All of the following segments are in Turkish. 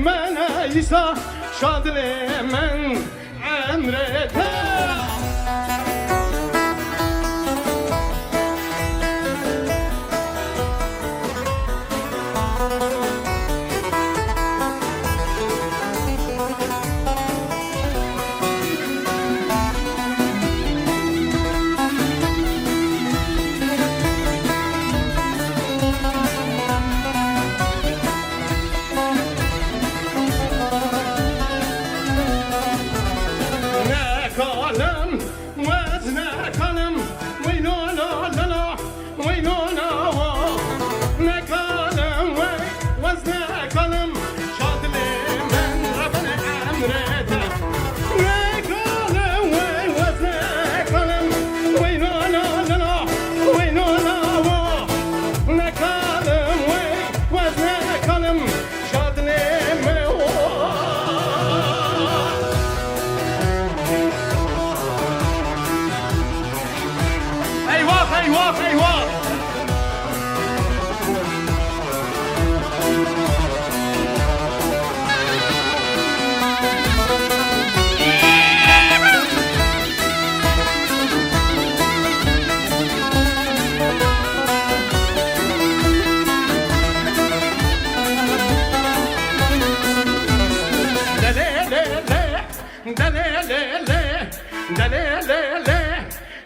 من ایسا شادل من امرته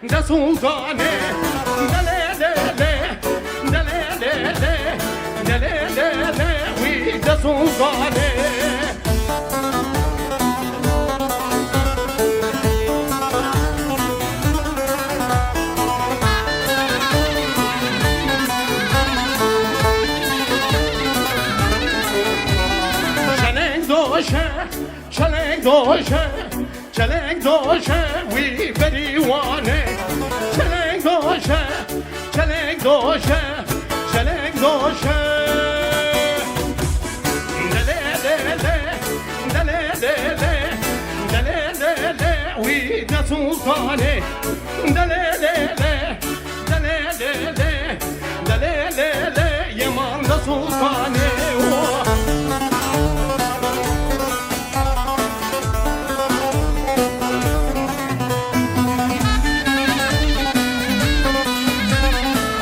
da sultane we da sultane çelenk doşe we beriwane çelenk doşe we da sultane yaman da sultane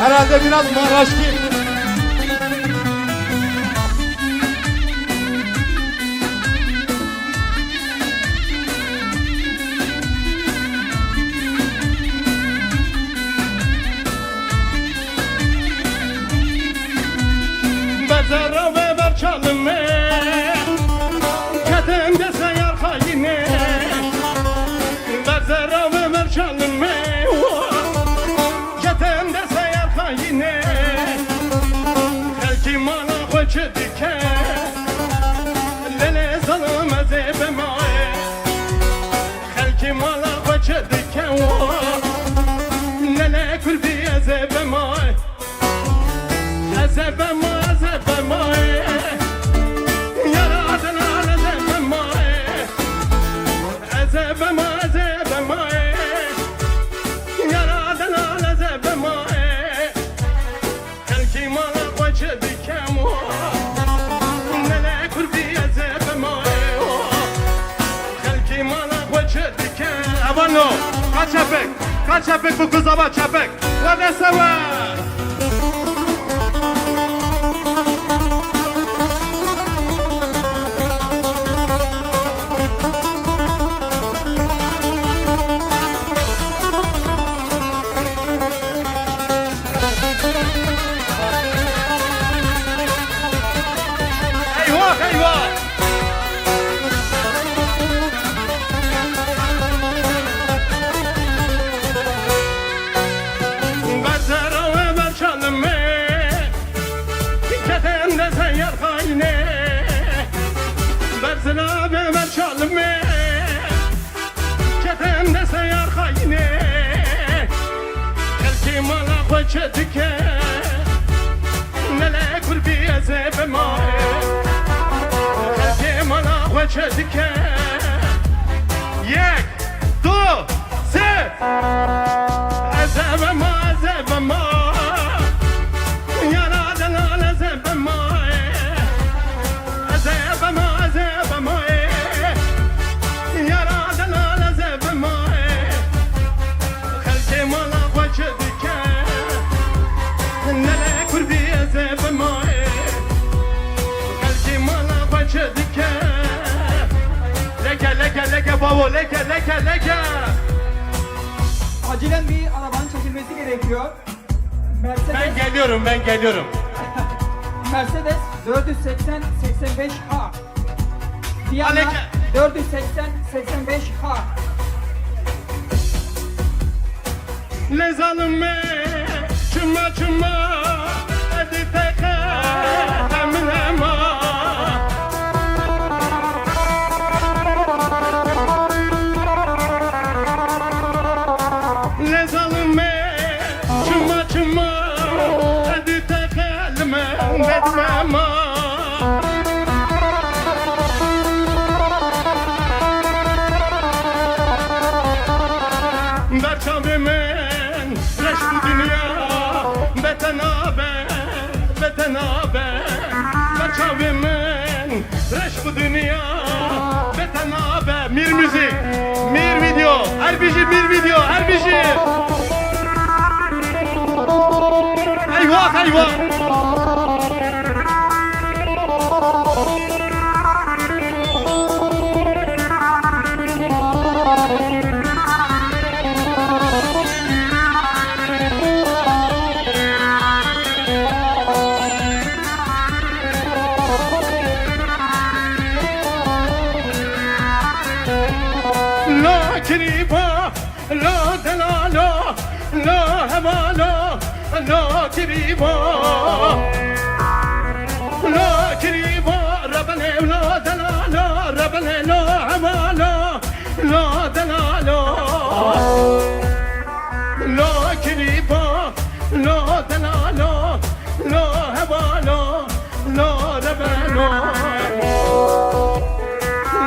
Herhalde biraz Maraşki. Bezara ve berçalım Kedemde seyar hayine Bezara ve berçalım yine Helki mala hoç dike Lele zalım ezebe mae Helki mala hoç dike Lele kulbi ezebe mae Ezebe mae Yaradın al ezebe mae Ezebe mae Yaradın al ezebe mae Abano, kaç epek bu kız ama çepek. Ve ne sever? Eyvah! Berzela ve merşalime Ketemde seyar hayine Kelki mala koçe dike Nele kurbi ezebe mae Kelki mala koçe dike Yek, du, se Ezebe ma Yaradan al ezebe ma Ezebe ma مزه بمایه قلبی مالا بچه دیگه leke baba leke Acilen bir arabanın çekilmesi gerekiyor. Mercedes, ben geliyorum Mercedes 480-85H. Viyana Aleke. 480-85H. Ne zalime çıma hadi teke emin ema Ne zalime çıma hadi teke elime bedlema Berçavimin leş bu dünya Betenabe Berçavimin leş bu dünya Betenabe Mir müzik Mir video Erbici mir video Erbici Eyvah La kiriba, la delala, la hevala, la kiriba. La kiriba, Rabbane, la delala, Rabbane, la hevala, la delala. La kiriba, la delala, la hevala, la Rabbane.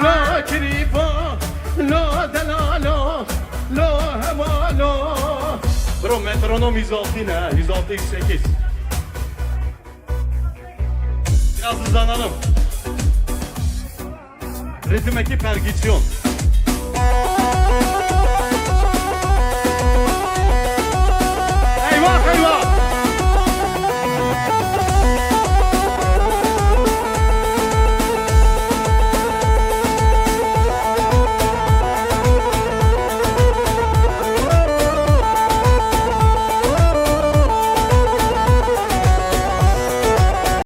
La kiriba, la delala, la hevala. Bro metronom 106 ne? 106 108. Biraz hızlanalım. Ritim ekip pergüsyon.